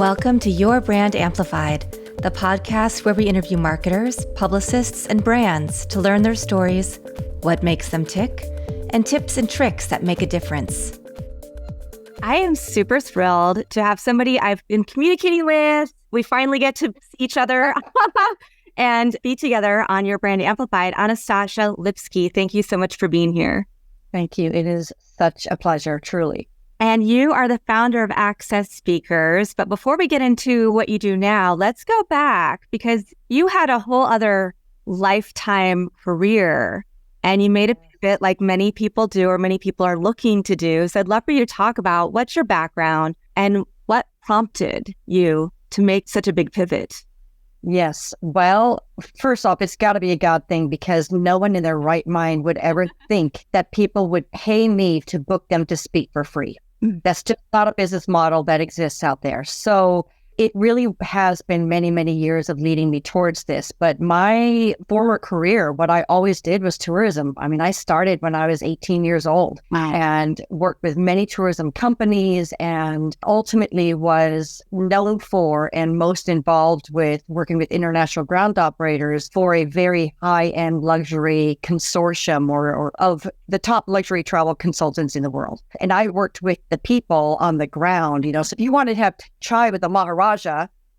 Welcome to Your Brand Amplified, the podcast where we interview marketers, publicists, and brands to learn their stories, what makes them tick, and tips and tricks that make a difference. I am super thrilled to have somebody I've been communicating with. We finally get to see each other and be together on Your Brand Amplified. Anastasia Lipske, thank you so much for being here. Thank you. It is such a pleasure, truly. And you are the founder of Access Speakers. But before we get into what you do now, let's go back because you had a whole other lifetime career and you made a pivot like many people do or many people are looking to do. So I'd love for you to talk about what's your background and what prompted you to make such a big pivot. Yes. Well, first off, it's got to be a God thing because no one in their right mind would ever think that people would pay me to book them to speak for free. That's just not a business model that exists out there. So it really has been many, many years of leading me towards this. But my former career, what I always did was tourism. I mean, I started when I was 18 years old and worked with many tourism companies and ultimately was known for and most involved with working with international ground operators for a very high-end luxury consortium or of the top luxury travel consultants in the world. And I worked with the people on the ground, so if you want to have chai with the Maharaja,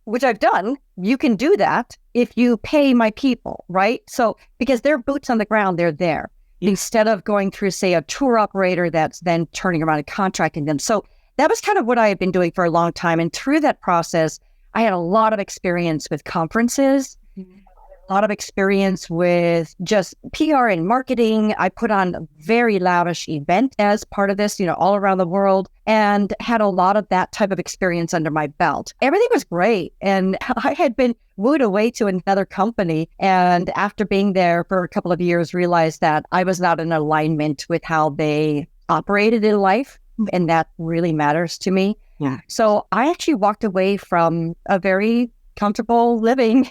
which I've done, you can do that if you pay my people, right? So because they're boots on the ground, they're there instead of going through, say, a tour operator that's then turning around and contracting them. So that was kind of what I had been doing for a long time. And through that process, I had a lot of experience with conferences, a lot of experience with just PR and marketing. I put on a very lavish event as part of this, all around the world, and had a lot of that type of experience under my belt. Everything was great. And I had been wooed away to another company. And after being there for a couple of years, realized that I was not in alignment with how they operated in life. And that really matters to me. Yeah. So I actually walked away from a very comfortable living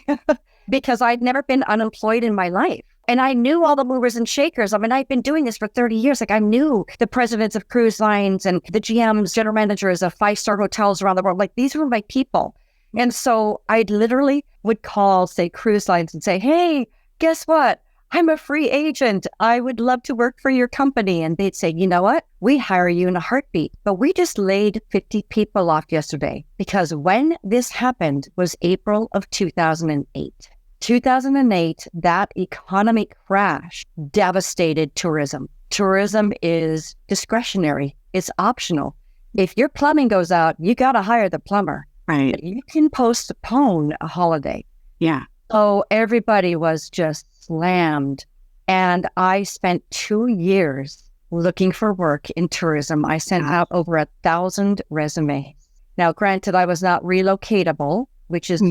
because I'd never been unemployed in my life. And I knew all the movers and shakers. I mean, I've been doing this for 30 years. Like I knew the presidents of cruise lines and the GMs, general managers of five-star hotels around the world. Like these were my people. And so I literally would call, say, cruise lines and say, hey, guess what? I'm a free agent. I would love to work for your company. And they'd say, you know what? We hire you in a heartbeat. But we just laid 50 people off yesterday because when this happened was April of 2008. 2008, that economy crash devastated tourism. Tourism is discretionary. It's optional. If your plumbing goes out, you got to hire the plumber. Right. You can postpone a holiday. Yeah. So everybody was just slammed. And I spent 2 years looking for work in tourism. I sent out over 1,000 resumes. Now, granted, I was not relocatable, which is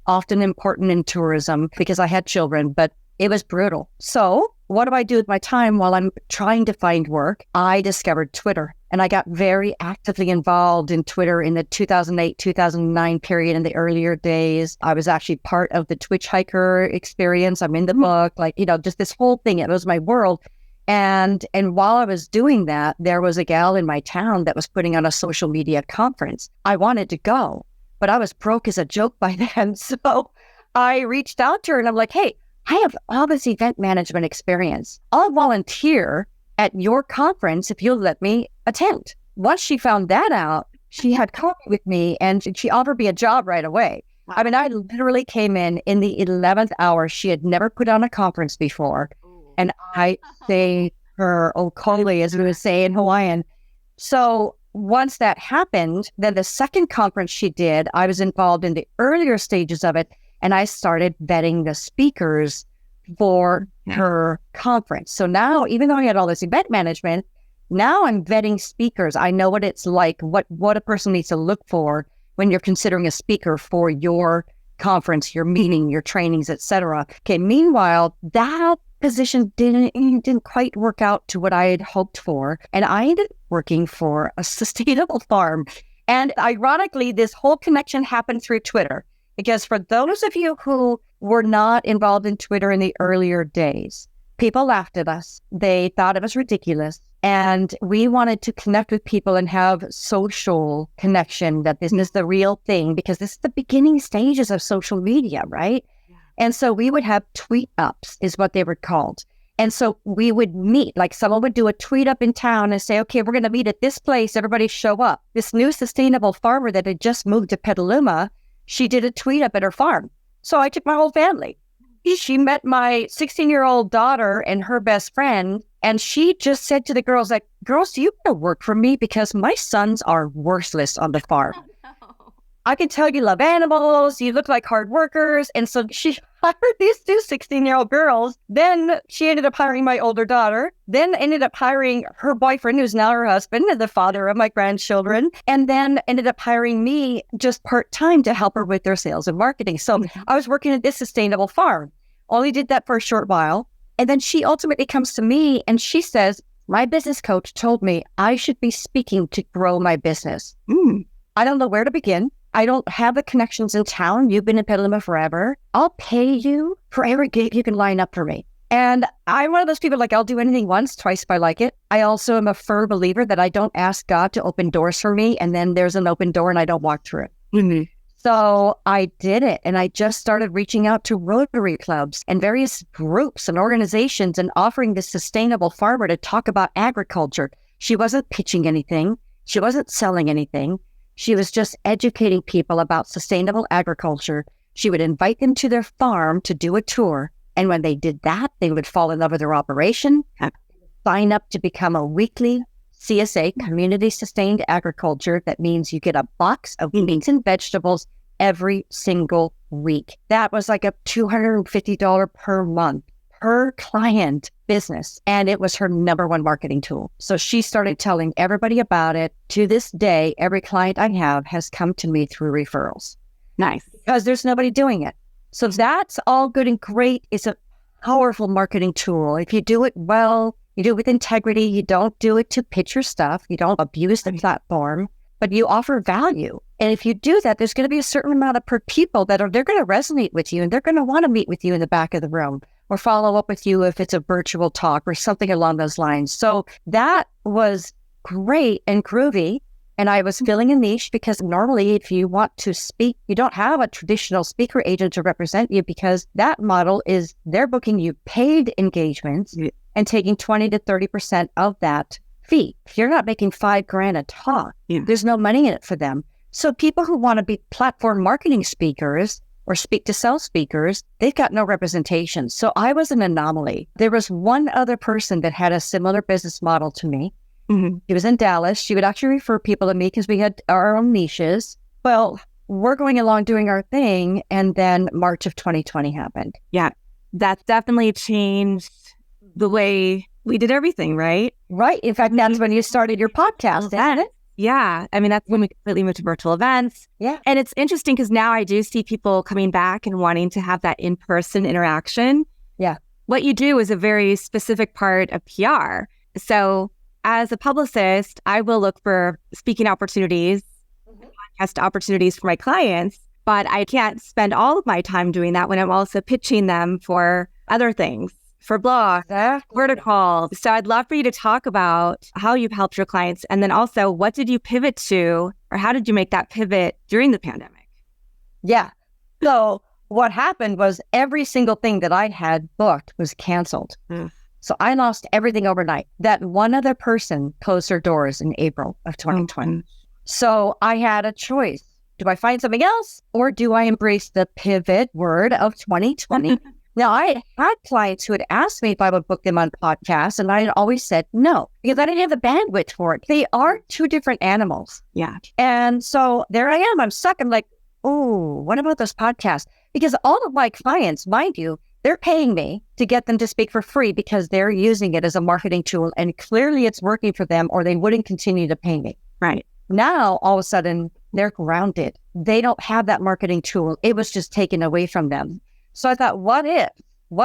often important in tourism because I had children, but it was brutal. So what do I do with my time while I'm trying to find work? I discovered Twitter and I got very actively involved in Twitter in the 2008, 2009 period in the earlier days. I was actually part of the Twitch hiker experience. I'm in the book, just this whole thing. It was my world. And while I was doing that, there was a gal in my town that was putting on a social media conference. I wanted to go, but I was broke as a joke by then. So I reached out to her and I'm like, hey, I have all this event management experience. I'll volunteer at your conference if you'll let me attend. Once she found that out, she had coffee with me and she offered me a job right away. I mean, I literally came in the 11th hour. She had never put on a conference before. And I say her okole, as we would say in Hawaiian. So once that happened, then the second conference she did, I was involved in the earlier stages of it, and I started vetting the speakers for her conference. So now, even though I had all this event management, now I'm vetting speakers. I know what it's like, what a person needs to look for when you're considering a speaker for your conference, your meeting, your trainings, etc. Okay, meanwhile, that position didn't quite work out to what I had hoped for. And I ended up working for a sustainable farm. And ironically, this whole connection happened through Twitter. Because for those of you who were not involved in Twitter in the earlier days, People laughed at us. They thought it was ridiculous. And we wanted to connect with people and have social connection, that this is the real thing, because this is the beginning stages of social media, right? Yeah. And so we would have tweet ups is what they were called. And so we would meet, like someone would do a tweet up in town and say, okay, we're going to meet at this place. Everybody show up. This new sustainable farmer that had just moved to Petaluma, she did a tweet up at her farm. So I took my whole family. She met my 16-year-old daughter and her best friend. And she just said to the girls, like, girls, do you want to work for me? Because my sons are worthless on the farm. Oh, no. I can tell you love animals. You look like hard workers. And so she hired these two 16-year-old girls. Then she ended up hiring my older daughter. Then ended up hiring her boyfriend, who's now her husband, and the father of my grandchildren. And then ended up hiring me just part-time to help her with their sales and marketing. So I was working at this sustainable farm. Only did that for a short while. And then she ultimately comes to me and she says, my business coach told me I should be speaking to grow my business. I don't know where to begin. I don't have the connections in town. You've been in Petaluma forever. I'll pay you for every gig you can line up for me. And I'm one of those people, like, I'll do anything once, twice if I like it. I also am a firm believer that I don't ask God to open doors for me, and then there's an open door and I don't walk through it. Mm-hmm. So I did it, and I just started reaching out to Rotary clubs and various groups and organizations and offering this sustainable farmer to talk about agriculture. She wasn't pitching anything. She wasn't selling anything. She was just educating people about sustainable agriculture. She would invite them to their farm to do a tour. And when they did that, they would fall in love with their operation, sign up to become a weekly CSA, Community Sustained Agriculture. That means you get a box of meats and vegetables every single week. That was like a $250 per month per client business. And it was her number one marketing tool. So she started telling everybody about it. To this day, every client I have has come to me through referrals. Nice. Because there's nobody doing it. So that's all good and great. It's a powerful marketing tool. If you do it well, you do it with integrity. You don't do it to pitch your stuff. You don't abuse the platform, but you offer value. And if you do that, there's going to be a certain amount of people that they're going to resonate with you, and they're going to want to meet with you in the back of the room or follow up with you if it's a virtual talk or something along those lines. So that was great and groovy. And I was filling a niche because normally if you want to speak, you don't have a traditional speaker agent to represent you, because that model is they're booking you paid engagements and taking 20 to 30% of that fee. If you're not making $5,000 a talk, there's no money in it for them. So people who want to be platform marketing speakers or speak to sell speakers, they've got no representation. So I was an anomaly. There was one other person that had a similar business model to me. Mm-hmm. She was in Dallas. She would actually refer people to me because we had our own niches. Well, we're going along doing our thing. And then March of 2020 happened. Yeah, that's definitely changed the way we did everything, right? Right. In fact, that's when you started your podcast, isn't it? Yeah. I mean, that's when we completely moved to virtual events. Yeah. And it's interesting because now I do see people coming back and wanting to have that in-person interaction. Yeah. What you do is a very specific part of PR. So as a publicist, I will look for speaking opportunities, podcast opportunities for my clients, but I can't spend all of my time doing that when I'm also pitching them for other things, for blogs, verticals. So I'd love for you to talk about how you've helped your clients, and then also what did you pivot to, or how did you make that pivot during the pandemic? Yeah. So what happened was every single thing that I had booked was canceled. So I lost everything overnight. That one other person closed their doors in April of 2020. So I had a choice. Do I find something else, or do I embrace the pivot word of 2020? Now, I had clients who had asked me if I would book them on podcasts, and I had always said no, because I didn't have the bandwidth for it. They are two different animals. Yeah. And so there I am. I'm stuck. I'm like, oh, what about those podcasts? Because all of my clients, mind you, they're paying me to get them to speak for free because they're using it as a marketing tool, and clearly it's working for them, or they wouldn't continue to pay me. Right. Now, all of a sudden, they're grounded. They don't have that marketing tool. It was just taken away from them. So I thought, what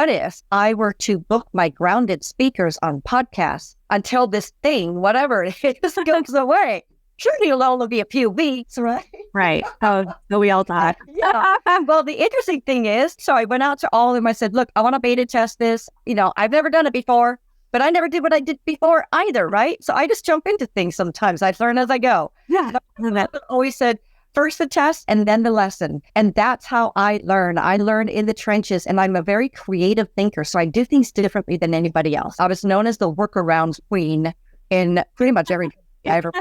if I were to book my grounded speakers on podcasts until this thing, whatever it is, goes away? surely it'll only be a few weeks, right? Right. Oh, so we all thought. Yeah. Well, the interesting thing is, so I went out to all of them. I said, look, I want to beta test this. I've never done it before, but I never did what I did before either, right? So I just jump into things sometimes. I learn as I go. Yeah. I always said, first the test and then the lesson. And that's how I learn. I learn in the trenches, and I'm a very creative thinker. So I do things differently than anybody else. I was known as the workarounds queen in pretty much every I ever.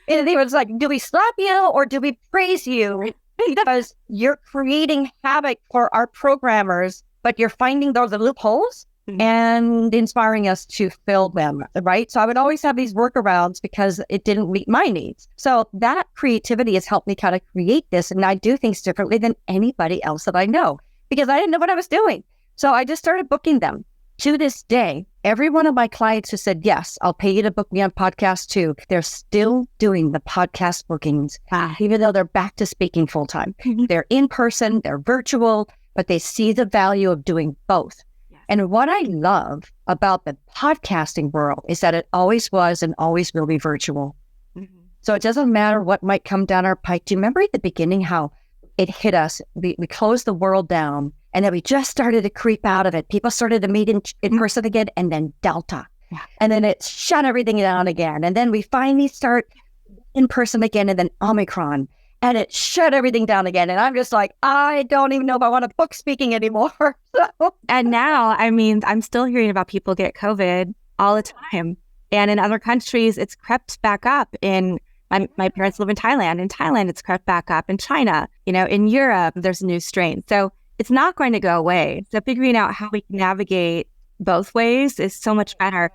And it was like, do we slap you or do we praise you? Because you're creating havoc for our programmers, but you're finding those loopholes and inspiring us to fill them, right? So I would always have these workarounds because it didn't meet my needs. So that creativity has helped me kind of create this. And I do things differently than anybody else that I know because I didn't know what I was doing. So I just started booking them. To this day, every one of my clients who said, yes, I'll pay you to book me on podcast too, they're still doing the podcast bookings, even though they're back to speaking full time. They're in person, they're virtual, but they see the value of doing both. And what I love about the podcasting world is that it always was and always will be virtual. So it doesn't matter what might come down our pike. Do you remember at the beginning how it hit us? We closed the world down and then we just started to creep out of it. People started to meet in person again, and then Delta. Yeah. And then it shut everything down again. And then we finally start in person again, and then Omicron. And it shut everything down again. And I'm just like, I don't even know if I want to book speaking anymore. And now, I'm still hearing about people get COVID all the time. And in other countries, it's crept back up. My parents live in Thailand. In Thailand, it's crept back up. In China, in Europe, there's a new strain. So it's not going to go away. So figuring out how we can navigate both ways is so much better.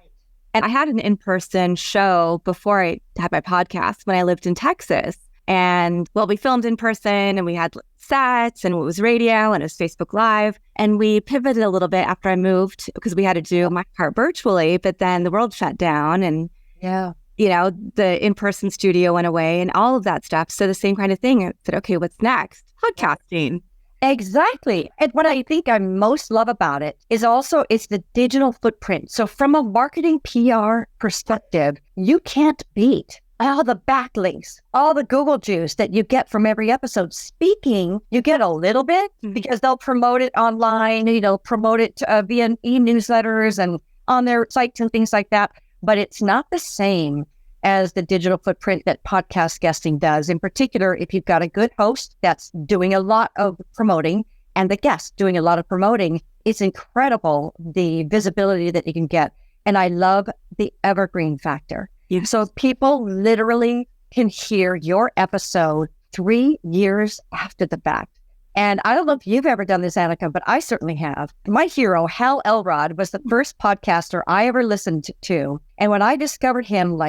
And I had an in-person show before I had my podcast when I lived in Texas. And we filmed in person and we had sets and it was radio and it was Facebook Live. And we pivoted a little bit after I moved because we had to do my part virtually, but then the world shut down and the in-person studio went away and all of that stuff. So the same kind of thing. I said, okay, what's next? Podcasting. Exactly. And what I think I most love about it is also it's the digital footprint. So from a marketing PR perspective, you can't beat all the backlinks, all the Google juice that you get from every episode. Speaking, you get a little bit because they'll promote it online, promote it via e-newsletters and on their sites and things like that. But it's not the same as the digital footprint that podcast guesting does. In particular, if you've got a good host that's doing a lot of promoting and the guest doing a lot of promoting, it's incredible the visibility that you can get. And I love the evergreen factor. Yes. So people literally can hear your episode 3 years after the fact. And I don't know if you've ever done this, Annika, but I certainly have. My hero, Hal Elrod, was the first podcaster I ever listened to. And when I discovered him,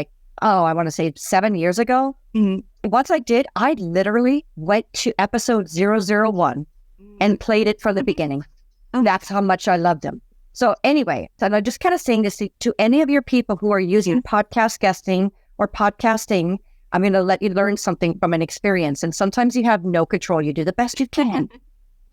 I want to say 7 years ago, once I did, I literally went to episode 001 and played it from the beginning. That's how much I loved him. So anyway, and I'm just kind of saying this to any of your people who are using podcast guesting or podcasting. I'm going to let you learn something from an experience. And sometimes you have no control. You do the best you can.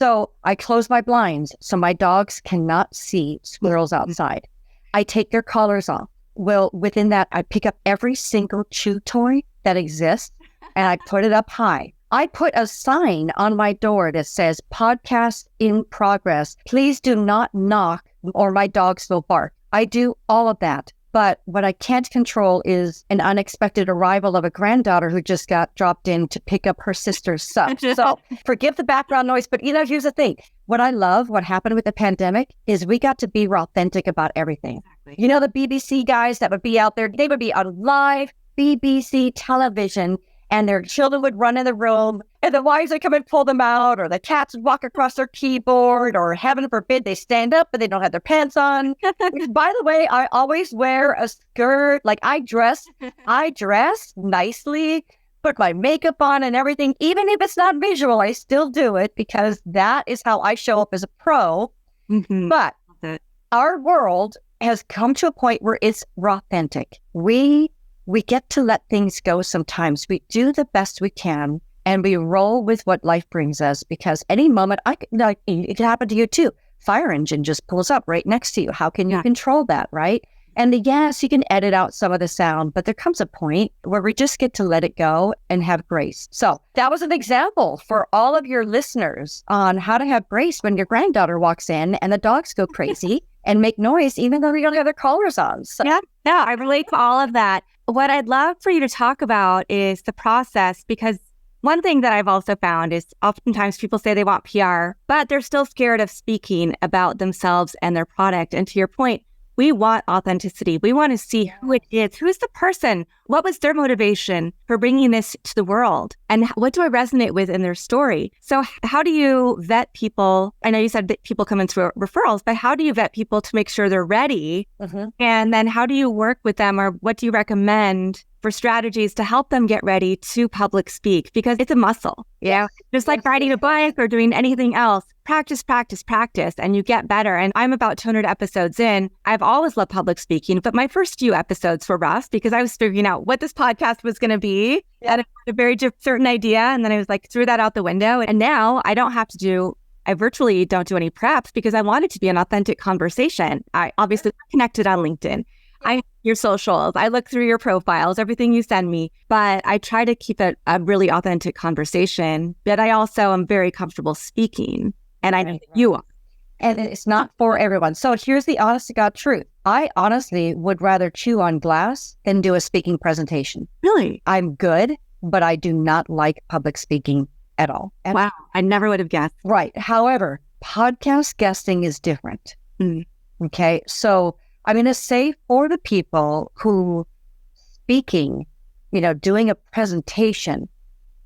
So I close my blinds so my dogs cannot see squirrels outside. I take their collars off. Well, within that, I pick up every single chew toy that exists and I put it up high. I put a sign on my door that says podcast in progress. Please do not knock or my dogs will bark. I do all of that. But what I can't control is an unexpected arrival of a granddaughter who just got dropped in to pick up her sister's son. So forgive the background noise, but here's the thing. What I love, what happened with the pandemic is we got to be authentic about everything. Exactly. The BBC guys that would be out there, they would be on live BBC television and their children would run in the room and the wives would come and pull them out, or the cats would walk across their keyboard, or heaven forbid they stand up but they don't have their pants on. By the way, I always wear a skirt. I dress nicely, put my makeup on and everything. Even if it's not visual, I still do it because that is how I show up as a pro. But our world has come to a point where it's authentic. We get to let things go sometimes. We do the best we can and we roll with what life brings us because any moment, it could happen to you too. Fire engine just pulls up right next to you. How can you control that, right? And yes, you can edit out some of the sound, but there comes a point where we just get to let it go and have grace. So that was an example for all of your listeners on how to have grace when your granddaughter walks in and the dogs go crazy and make noise, even though you don't have their collars on. So. Yeah, I relate to all of that. What I'd love for you to talk about is the process, because one thing that I've also found is oftentimes people say they want PR, but they're still scared of speaking about themselves and their product. And to your point, we want authenticity. We want to see who it is. Who's the person? What was their motivation for bringing this to the world? And what do I resonate with in their story? So how do you vet people? I know you said that people come in through referrals, but how do you vet people to make sure they're ready? Mm-hmm. And then how do you work with them, or what do you recommend for strategies to help them get ready to public speak? Because it's a muscle, just like riding a bike or doing anything else. Practice, practice, practice, and you get better. And I'm about 200 episodes in. I've always loved public speaking, but my first few episodes were rough because I was figuring out what this podcast was going to be. Yeah. And I had a very certain idea. And then I was like, threw that out the window. And now I virtually don't do any preps because I want it to be an authentic conversation. I obviously connected on LinkedIn. I have your socials. I look through your profiles, everything you send me, but I try to keep it a really authentic conversation. But I also am very comfortable speaking, and I know you are. And it's not for everyone. So here's the honest to God truth. I honestly would rather chew on glass than do a speaking presentation. Really? I'm good, but I do not like public speaking at all. Wow. I never would have guessed. Right. However, podcast guesting is different. Okay. So I'm going to say for the people who speaking, doing a presentation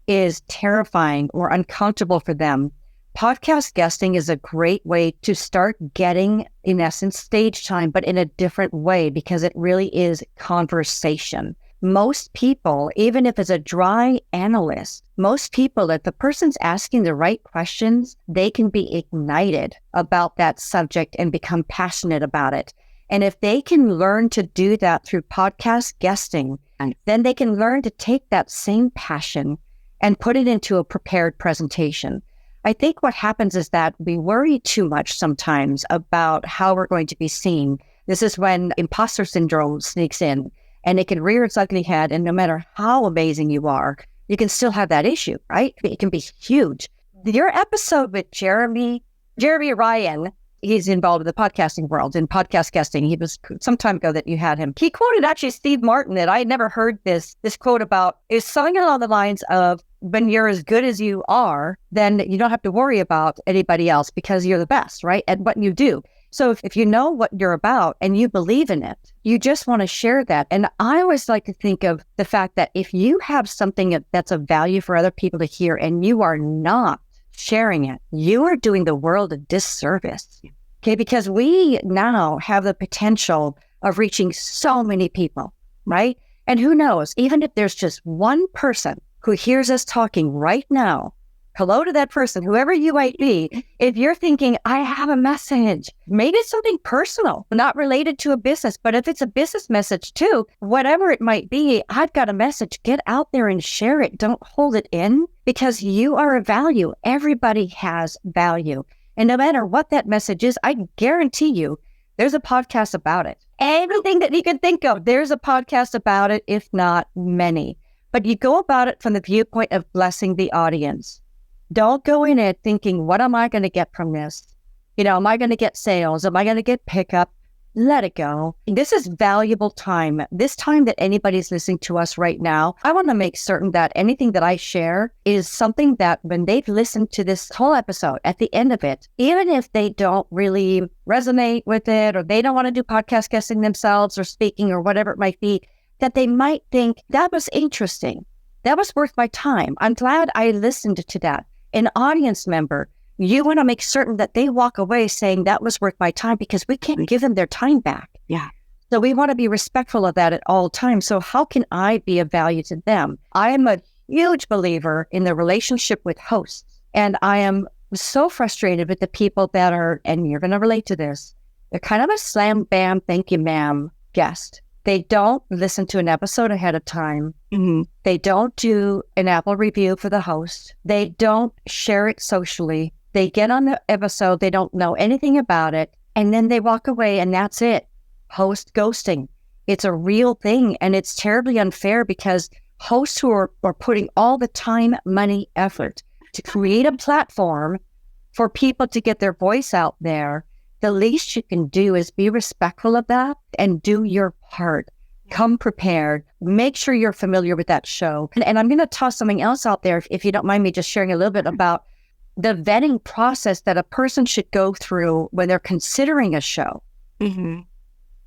is terrifying or uncomfortable for them, podcast guesting is a great way to start getting, in essence, stage time, but in a different way, because it really is conversation. Most people, even if it's a dry analyst, most people, if the person's asking the right questions, they can be ignited about that subject and become passionate about it. And if they can learn to do that through podcast guesting, then they can learn to take that same passion and put it into a prepared presentation. I think what happens is that we worry too much sometimes about how we're going to be seen. This is when imposter syndrome sneaks in, and it can rear its ugly head. And no matter how amazing you are, you can still have that issue, right? It can be huge. Your episode with Jeremy Ryan, he's involved in the podcasting world, in podcast guesting. He was some time ago that you had him. He quoted actually Steve Martin, that I had never heard this quote about, is something along the lines of, when you're as good as you are, then you don't have to worry about anybody else because you're the best, right? At what you do. So if you know what you're about and you believe in it, you just want to share that. And I always like to think of the fact that if you have something that's of value for other people to hear and you are not sharing it, you are doing the world a disservice. Okay, because we now have the potential of reaching so many people, right? And who knows, even if there's just one person who hears us talking right now, hello to that person, whoever you might be. If you're thinking, I have a message, maybe it's something personal, not related to a business, but if it's a business message too, whatever it might be, I've got a message, get out there and share it. Don't hold it in, because you are a value. Everybody has value. And no matter what that message is, I guarantee you, there's a podcast about it. Everything that you can think of, there's a podcast about it, if not many. But you go about it from the viewpoint of blessing the audience. Don't go in it thinking, what am I going to get from this? Am I going to get sales? Am I going to get pickup? Let it go. This is valuable time. This time that anybody's listening to us right now, I want to make certain that anything that I share is something that when they've listened to this whole episode, at the end of it, even if they don't really resonate with it, or they don't want to do podcast guesting themselves or speaking or whatever it might be, that they might think, that was interesting. That was worth my time. I'm glad I listened to that. An audience member, you want to make certain that they walk away saying that was worth my time, because we can't give them their time back. Yeah. So we want to be respectful of that at all times. So how can I be of value to them? I am a huge believer in the relationship with hosts. And I am so frustrated with the people that are, and you're going to relate to this, they're kind of a slam, bam, thank you, ma'am guest. They don't listen to an episode ahead of time. Mm-hmm. They don't do an Apple review for the host. They don't share it socially. They get on the episode. They don't know anything about it. And then they walk away and that's it. host ghosting. It's a real thing, and it's terribly unfair because hosts who are putting all the time, money, effort to create a platform for people to get their voice out there, the least you can do is be respectful of that and do your part. Come prepared. Make sure you're familiar with that show. And I'm going to toss something else out there, if you don't mind me just sharing a little bit about the vetting process that a person should go through when they're considering a show. Mm-hmm.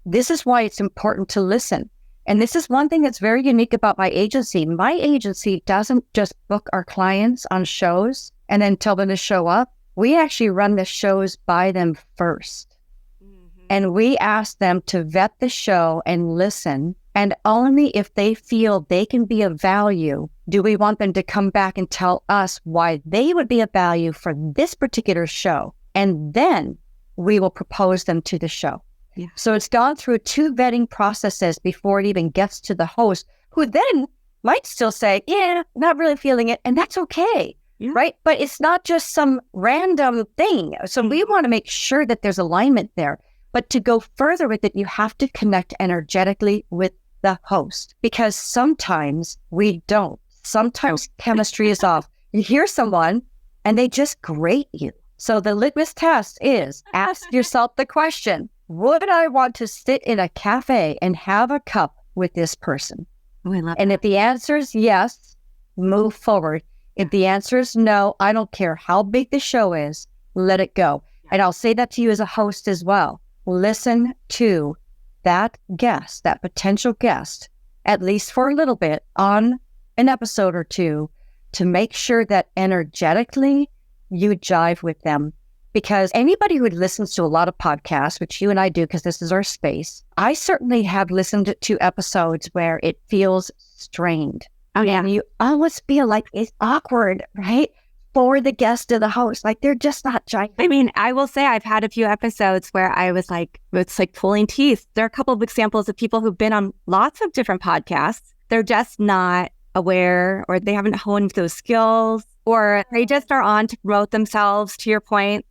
This is why it's important to listen. And this is one thing that's very unique about my agency. My agency doesn't just book our clients on shows and then tell them to show up. We actually run the shows by them first. Mm-hmm. And we ask them to vet the show and listen. And only if they feel they can be of value do we want them to come back and tell us why they would be of value for this particular show. And then we will propose them to the show. Yeah. So it's gone through 2 vetting processes before it even gets to the host, who then might still say, yeah, not really feeling it. And that's okay. Yeah. Right? But it's not just some random thing. So we want to make sure that there's alignment there. But to go further with it, you have to connect energetically with the host, because sometimes we don't. Sometimes chemistry is off. You hear someone and they just grate you. So the litmus test is ask yourself the question, would I want to sit in a cafe and have a cup with this person? Oh, I love and that. If the answer is yes, move forward. If the answer is no, I don't care how big the show is, let it go. And I'll say that to you as a host as well. Listen to that guest, that potential guest, at least for a little bit on an episode or 2, to make sure that energetically you jive with them. Because anybody who listens to a lot of podcasts, which you and I do because this is our space, I certainly have listened to episodes where it feels strained. Oh, yeah. And you almost feel like it's awkward, right? For the guest or the host. Like they're just not jiving. I mean, I will say I've had a few episodes where I was like, it's like pulling teeth. There are a couple of examples of people who've been on lots of different podcasts. They're just not aware, or they haven't honed those skills, or they just are on to promote themselves, to your point.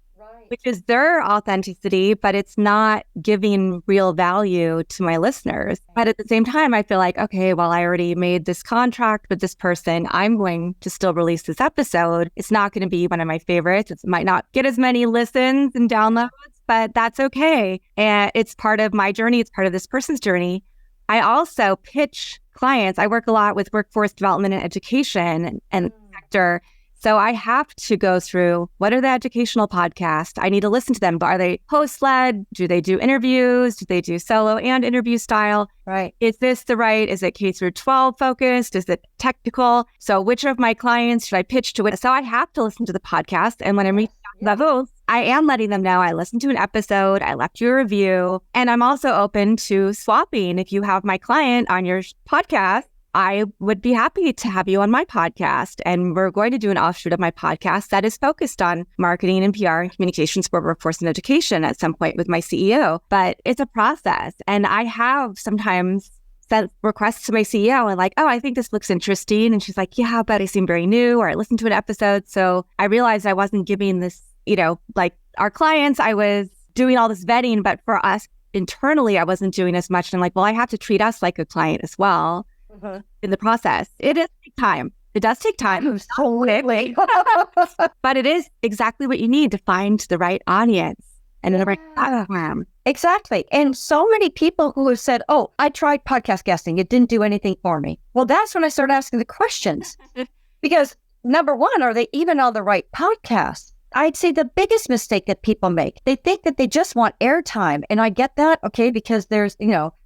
Which is their authenticity, but it's not giving real value to my listeners. But at the same time, I feel like, okay, well, I already made this contract with this person. I'm going to still release this episode. It's not going to be one of my favorites. It might not get as many listens and downloads, but that's okay. And it's part of my journey. It's part of this person's journey. I also pitch clients. I work a lot with workforce development and education and sector. So I have to go through, what are the educational podcasts? I need to listen to them. But are they host-led? Do they do interviews? Do they do solo and interview style? Right. Is this the right? Is it K through 12 focused? Is it technical? So which of my clients should I pitch to? So I have to listen to the podcast. And when I'm reaching out to those, I am letting them know I listened to an episode, I left you a review, and I'm also open to swapping. If you have my client on your podcast, I would be happy to have you on my podcast. And we're going to do an offshoot of my podcast that is focused on marketing and PR and communications for workforce and education at some point with my CEO. But it's a process. And I have sometimes sent requests to my CEO and like, oh, I think this looks interesting. And she's like, yeah, but I seem very new, or I listened to an episode. So I realized I wasn't giving this, like our clients, I was doing all this vetting, but for us internally, I wasn't doing as much. And I'm like, well, I have to treat us like a client as well. In the process. It does take time. It does take time. Totally. But it is exactly what you need to find the right audience and the right platform. Exactly. And so many people who have said, oh, I tried podcast guesting. It didn't do anything for me. Well, that's when I started asking the questions. Because number one, are they even on the right podcast? I'd say the biggest mistake that people make, they think that they just want airtime. And I get that, okay, because there's,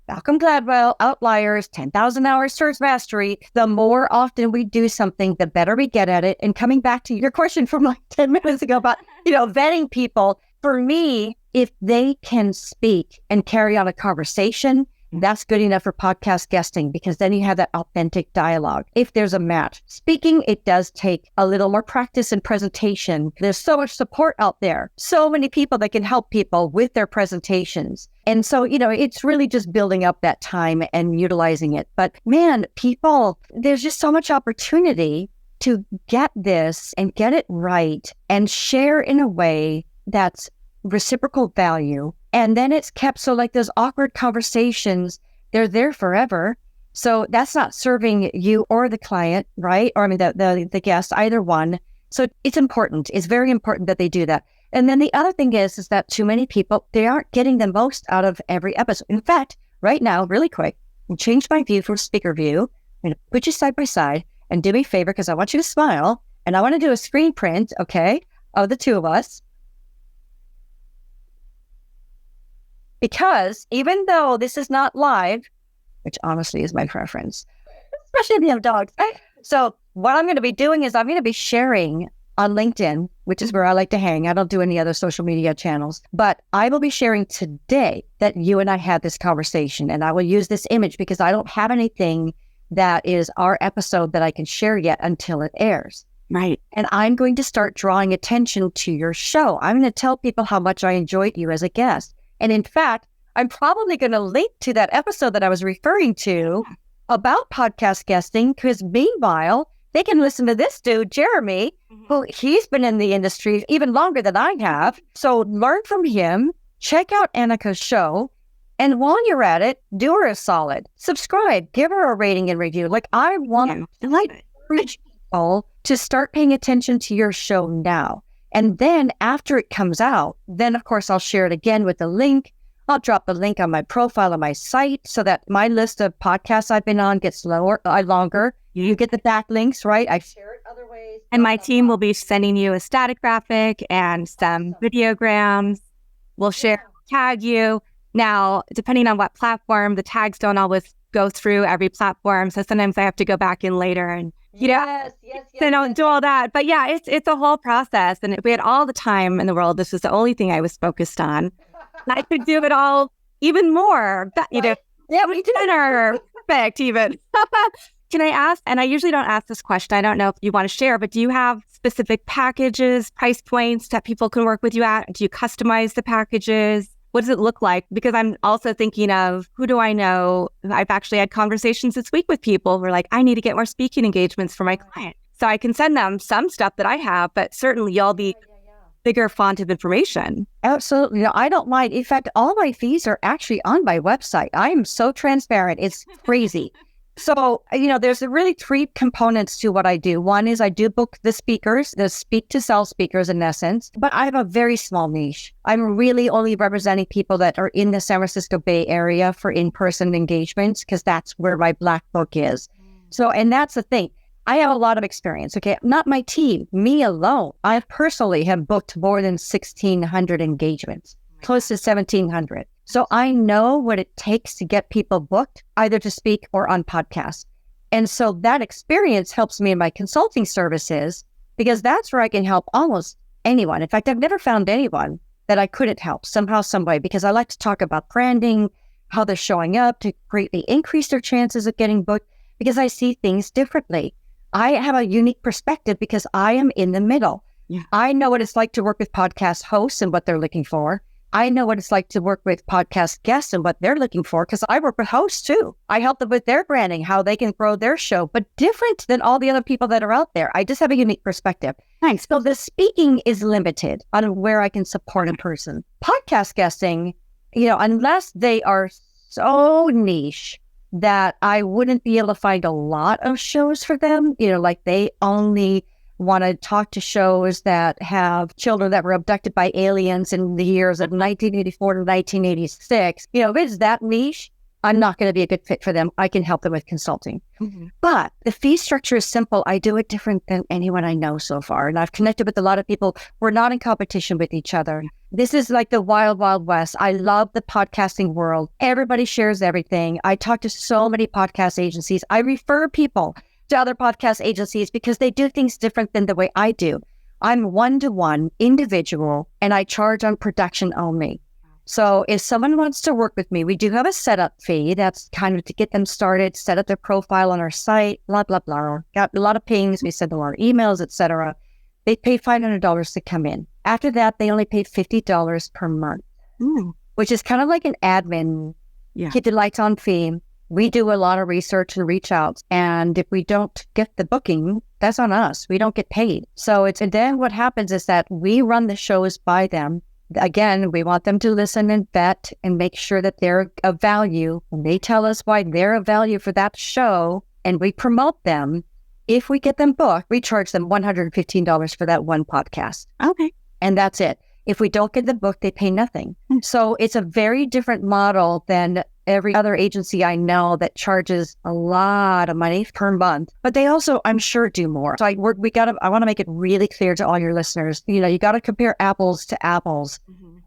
Malcolm Gladwell, Outliers, 10,000 Hours Search Mastery. The more often we do something, the better we get at it. And coming back to your question from like 10 minutes ago about, vetting people, for me, if they can speak and carry on a conversation, that's good enough for podcast guesting, because then you have that authentic dialogue. If there's a match, speaking, it does take a little more practice and presentation. There's so much support out there. So many people that can help people with their presentations. And so, it's really just building up that time and utilizing it. But man, people, there's just so much opportunity to get this and get it right and share in a way that's reciprocal value And then it's kept, so like those awkward conversations, they're there forever. So that's not serving you or the client, right? Or I mean, the guest, either one. So it's important. It's very important that they do that. And then the other thing is that too many people, they aren't getting the most out of every episode. In fact, right now, really quick, I'll change my view from speaker view. I'm going to put you side by side and do me a favor because I want you to smile. And I want to do a screen print, okay, of the two of us. Because even though this is not live, which honestly is my preference, especially if you have dogs. So what I'm going to be doing is I'm going to be sharing on LinkedIn, which is where I like to hang. I don't do any other social media channels, but I will be sharing today that you and I had this conversation, and I will use this image because I don't have anything that is our episode that I can share yet until it airs. Right. And I'm going to start drawing attention to your show. I'm going to tell people how much I enjoyed you as a guest. And in fact, I'm probably going to link to that episode that I was referring to about podcast guesting, because meanwhile, they can listen to this dude, Jeremy, who he's been in the industry even longer than I have. So learn from him, check out Annika's show. And while you're at it, do her a solid. Subscribe, give her a rating and review. Like I want to encourage people to start paying attention to your show now. And then after it comes out, then of course I'll share it again with the link. I'll drop the link on my profile on my site so that my list of podcasts I've been on gets longer. You get the backlinks, right? I share it other ways. And my team will be sending you a static graphic and some videograms. We'll share, tag you. Now, depending on what platform, the tags don't always go through every platform. So sometimes I have to go back in later and, do all that. But yeah, it's a whole process. And if we had all the time in the world, this was the only thing I was focused on. I could do it all even more. Yeah, we did. Perfect, even. Can I ask, and I usually don't ask this question, I don't know if you want to share, but do you have specific packages, price points that people can work with you at? Do you customize the packages? What does it look like? Because I'm also thinking of, who do I know? I've actually had conversations this week with people who are like, I need to get more speaking engagements for my client. So I can send them some stuff that I have, but certainly y'all be bigger font of information. Absolutely. No, I don't mind. In fact, all my fees are actually on my website. I am so transparent. It's crazy. So, there's really three components to what I do. One is I do book the speakers, the speak to sell speakers in essence, but I have a very small niche. I'm really only representing people that are in the San Francisco Bay Area for in-person engagements because that's where my black book is. So, and that's the thing. I have a lot of experience, okay? Not my team, me alone. I personally have booked more than 1,600 engagements, close to 1,700. So I know what it takes to get people booked, either to speak or on podcasts. And so that experience helps me in my consulting services because that's where I can help almost anyone. In fact, I've never found anyone that I couldn't help somehow, some way, because I like to talk about branding, how they're showing up to greatly increase their chances of getting booked because I see things differently. I have a unique perspective because I am in the middle. Yeah. I know what it's like to work with podcast hosts and what they're looking for. I know what it's like to work with podcast guests and what they're looking for because I work with hosts too. I help them with their branding, how they can grow their show, but different than all the other people that are out there. I just have a unique perspective. Thanks. So the speaking is limited on where I can support a person. Podcast guesting, unless they are so niche that I wouldn't be able to find a lot of shows for them, like they only want to talk to shows that have children that were abducted by aliens in the years of 1984 to 1986. If it's that niche, I'm not going to be a good fit for them. I can help them with consulting. Mm-hmm. But the fee structure is simple. I do it different than anyone I know so far. And I've connected with a lot of people. We're not in competition with each other. This is like the wild, wild west. I love the podcasting world. Everybody shares everything. I talk to so many podcast agencies. I refer people to other podcast agencies because they do things different than the way I do. I'm one-to-one individual and I charge on production only. So if someone wants to work with me, we do have a setup fee. That's kind of to get them started, set up their profile on our site, blah, blah, blah. Got a lot of pings. We send them our emails, etc. They pay $500 to come in. After that, they only pay $50 per month, which is kind of like an admin, keep the lights on fee. We do a lot of research and reach out. And if we don't get the booking, that's on us. We don't get paid. And then what happens is that we run the shows by them. again, we want them to listen and vet and make sure that they're of value. And they tell us why they're of value for that show, and we promote them. If we get them booked, we charge them $115 for that one podcast. Okay. And that's it. If we don't get the book, they pay nothing. So it's a very different model than every other agency I know that charges a lot of money per month. But they also, I'm sure, do more. So I want to make it really clear to all your listeners, you got to compare apples to apples.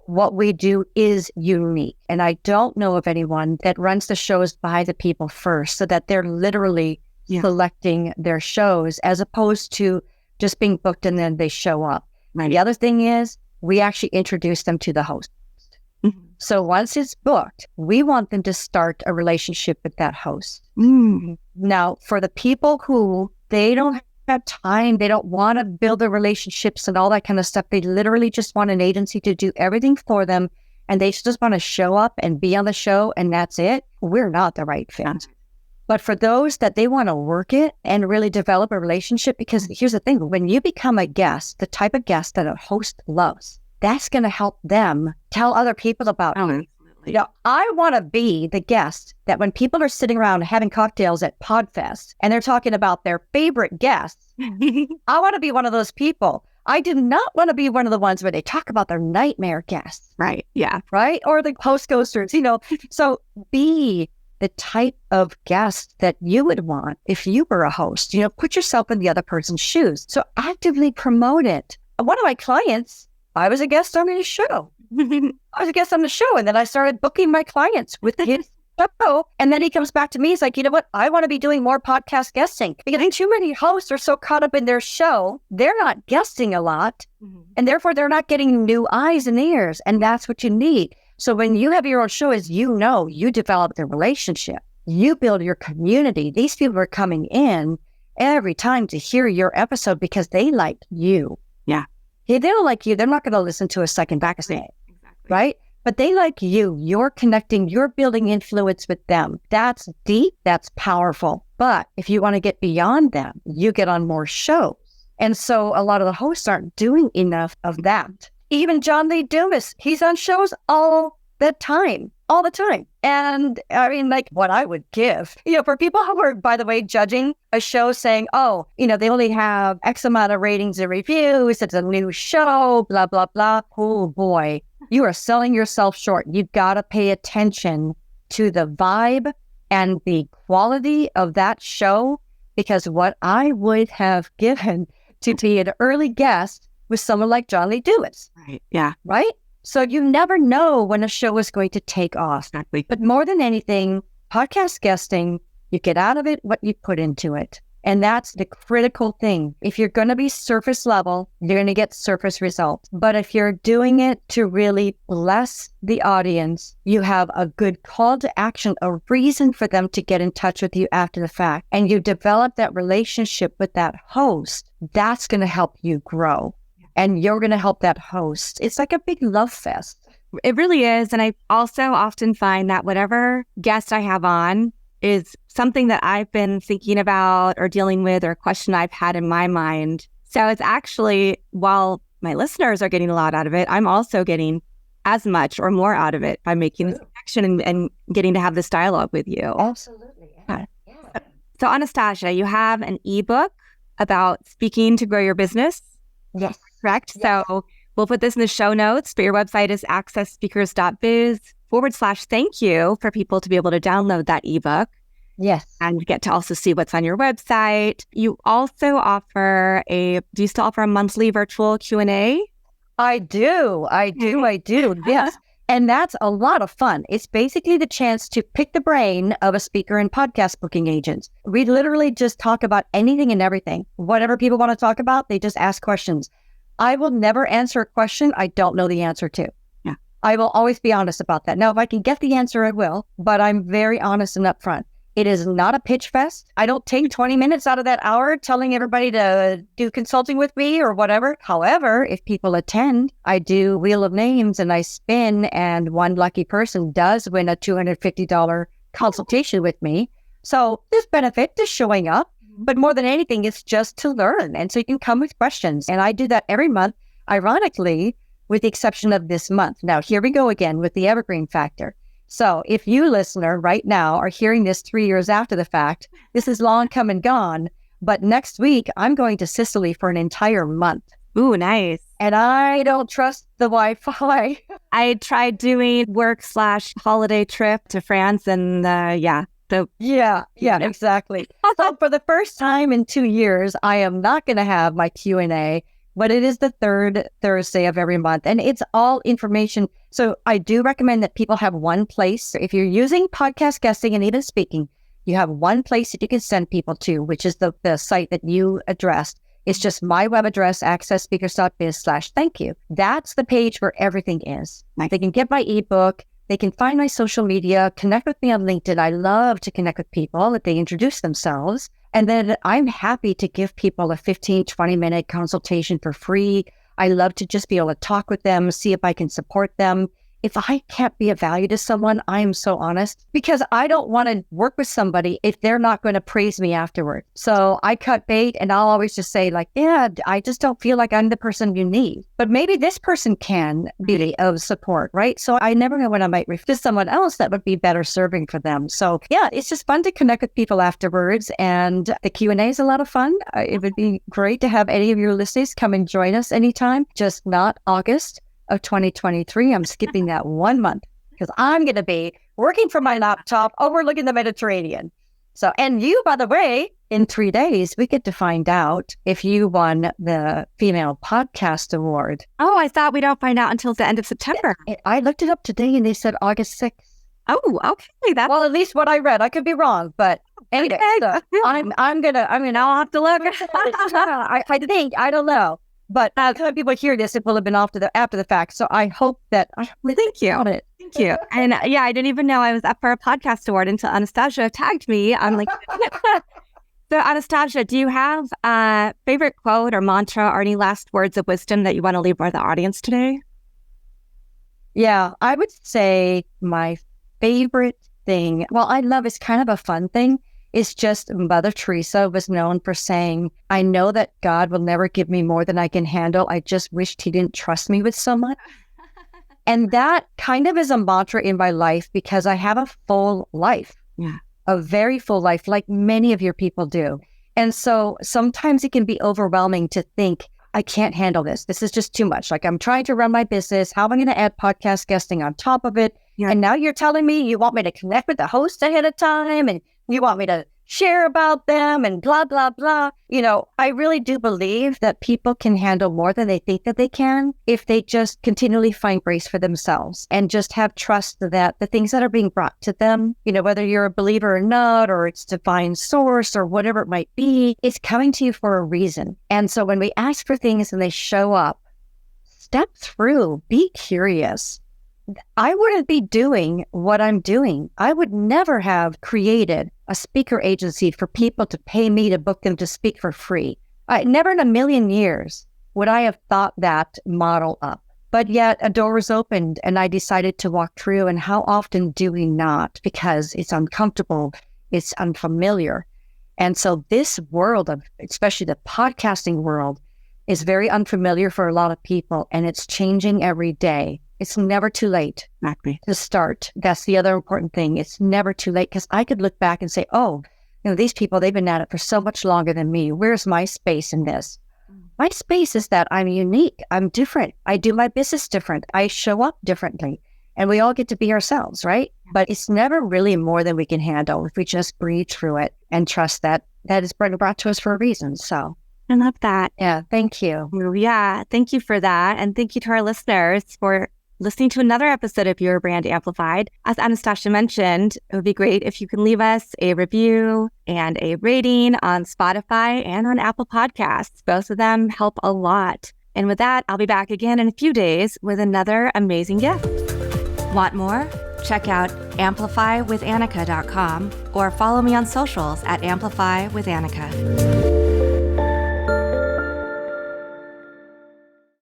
What we do is unique. And I don't know of anyone that runs the shows by the people first, so that they're literally selecting their shows as opposed to just being booked and then they show up. Right. The other thing is, we actually introduce them to the host. So once it's booked, we want them to start a relationship with that host. Now, for the people who they don't have time, they don't want to build the relationships and all that kind of stuff. They literally just want an agency to do everything for them, and they just want to show up and be on the show, and that's it. We're not the right fit. But for those that they want to work it and really develop a relationship, because here's the thing, when you become a guest, the type of guest that a host loves, that's going to help them tell other people about you. I want to be the guest that when people are sitting around having cocktails at Podfest and they're talking about their favorite guests, I want to be one of those people. I do not want to be one of the ones where they talk about their nightmare guests. Right. Yeah. Right. Or the host ghosters, So be the type of guest that you would want if you were a host. Put yourself in the other person's shoes. So actively promote it. One of my clients, I was a guest on his show. I was a guest on the show, and then I started booking my clients with his show. And then he comes back to me. He's like, you know what? I want to be doing more podcast guesting, because too many hosts are so caught up in their show. They're not guesting a lot, and therefore they're not getting new eyes and ears. And that's what you need. So when you have your own show, you develop the relationship, you build your community. These people are coming in every time to hear your episode because they like you. Yeah. If they don't like you, they're not going to listen to a second back of it. Exactly. Right? But they like you. You're connecting. You're building influence with them. That's deep. That's powerful. But if you want to get beyond them, you get on more shows. And so a lot of the hosts aren't doing enough of that. Even John Lee Dumas, he's on shows all the time. And I mean, like, what I would give, for people who are, by the way, judging a show saying, they only have X amount of ratings and reviews, it's a new show, blah, blah, blah. Oh boy, you are selling yourself short. You've got to pay attention to the vibe and the quality of that show, because what I would have given to be an early guest with someone like John Lee Dumas. Right. Yeah. Right? So you never know when a show is going to take off. Exactly. But more than anything, podcast guesting, you get out of it what you put into it. And that's the critical thing. If you're going to be surface level, you're going to get surface results. But if you're doing it to really bless the audience, you have a good call to action, a reason for them to get in touch with you after the fact, and you develop that relationship with that host, that's going to help you grow. And you're going to help that host. It's like a big love fest. It really is. And I also often find that whatever guest I have on is something that I've been thinking about or dealing with, or a question I've had in my mind. So it's actually, while my listeners are getting a lot out of it, I'm also getting as much or more out of it by making this connection and getting to have this dialogue with you. Absolutely. Yeah. So Anastasia, you have an ebook about speaking to grow your business. Yes. Correct? Yes. So we'll put this in the show notes, but your website is accessspeakers.biz/thank you for people to be able to download that ebook. Yes. And get to also see what's on your website. You also offer do you still offer a monthly virtual Q&A? I do. Yes. And that's a lot of fun. It's basically the chance to pick the brain of a speaker and podcast booking agent. We literally just talk about anything and everything. Whatever people want to talk about, they just ask questions. I will never answer a question I don't know the answer to. Yeah. I will always be honest about that. Now, if I can get the answer, I will, but I'm very honest and upfront. It is not a pitch fest. I don't take 20 minutes out of that hour telling everybody to do consulting with me or whatever. However, if people attend, I do Wheel of Names and I spin, and one lucky person does win a $250 consultation with me. So there's benefit to showing up, but more than anything, it's just to learn. And so you can come with questions. And I do that every month. Ironically, with the exception of this month. Now, here we go again with the evergreen factor. So if you, listener, right now are hearing this 3 years after the fact, this is long come and gone. But next week, I'm going to Sicily for an entire month. Ooh, nice. And I don't trust the Wi-Fi. I tried doing work/holiday trip to France and Yeah, exactly. So for the first time in 2 years, I am not going to have my Q&A, but it is the third Thursday of every month. And it's all information. So I do recommend that people have one place. If you're using podcast guesting and even speaking, you have one place that you can send people to, which is the site that you addressed. It's just my web address, accessspeakers.biz/thank-you. That's the page where everything is. They can get my ebook. They can find my social media, connect with me on LinkedIn. I love to connect with people if they introduce themselves. And then I'm happy to give people a 15, 20-minute consultation for free. I love to just be able to talk with them, see if I can support them. If I can't be of value to someone, I am so honest because I don't want to work with somebody if they're not going to praise me afterward. So I cut bait and I'll always just say like, yeah, I just don't feel like I'm the person you need. But maybe this person can be of support, right? So I never know when I might refer to someone else that would be better serving for them. So yeah, it's just fun to connect with people afterwards. And the Q&A is a lot of fun. It would be great to have any of your listeners come and join us anytime, just not August of 2023. I'm skipping that 1 month because I'm going to be working from my laptop overlooking the Mediterranean. So, and you, by the way, in 3 days, we get to find out if you won the Female Podcast Award. Oh, I thought we don't find out until the end of September. I looked it up today and they said August 6th. Oh, okay. That's well, at least what I read. I could be wrong, but anyway, so I'll have to look. I think, I don't know. But when people hear this, it will have been after the fact. So I hope that Thank you. Thank you. And yeah, I didn't even know I was up for a podcast award until Anastasia tagged me on LinkedIn. So Anastasia, do you have a favorite quote or mantra or any last words of wisdom that you want to leave with the audience today? Yeah, I would say my favorite thing, well, I love it's kind of a fun thing. It's just Mother Teresa was known for saying, I know that God will never give me more than I can handle. I just wished he didn't trust me with so much. And that kind of is a mantra in my life because I have a full life, a very full life, like many of your people do. And so sometimes it can be overwhelming to think, I can't handle this. This is just too much. Like I'm trying to run my business. How am I going to add podcast guesting on top of it? Yeah. And now you're telling me you want me to connect with the host ahead of time and you want me to share about them and blah, blah, blah. You know, I really do believe that people can handle more than they think that they can if they just continually find grace for themselves and just have trust that the things that are being brought to them, you know, whether you're a believer or not, or it's divine source or whatever it might be, it's coming to you for a reason. And so when we ask for things and they show up, step through, be curious. I wouldn't be doing what I'm doing. I would never have created a speaker agency for people to pay me to book them to speak for free. Never in a million years would I have thought that model up. But yet a door was opened and I decided to walk through. And how often do we not? Because it's uncomfortable, it's unfamiliar. And so this world of, especially the podcasting world, is very unfamiliar for a lot of people and it's changing every day. It's never too late to start. That's the other important thing. It's never too late because I could look back and say, oh, you know, these people, they've been at it for so much longer than me. Where's my space in this? My space is that I'm unique. I'm different. I do my business different. I show up differently. And we all get to be ourselves, right? But it's never really more than we can handle if we just breathe through it and trust that that is brought to us for a reason. So I love that. Yeah, thank you. Yeah, thank you for that. And thank you to our listeners for listening to another episode of Your Brand Amplified. As Anastasia mentioned, it would be great if you can leave us a review and a rating on Spotify and on Apple Podcasts. Both of them help a lot. And with that, I'll be back again in a few days with another amazing gift. Want more? Check out amplifywithannika.com or follow me on socials at amplifywithannika.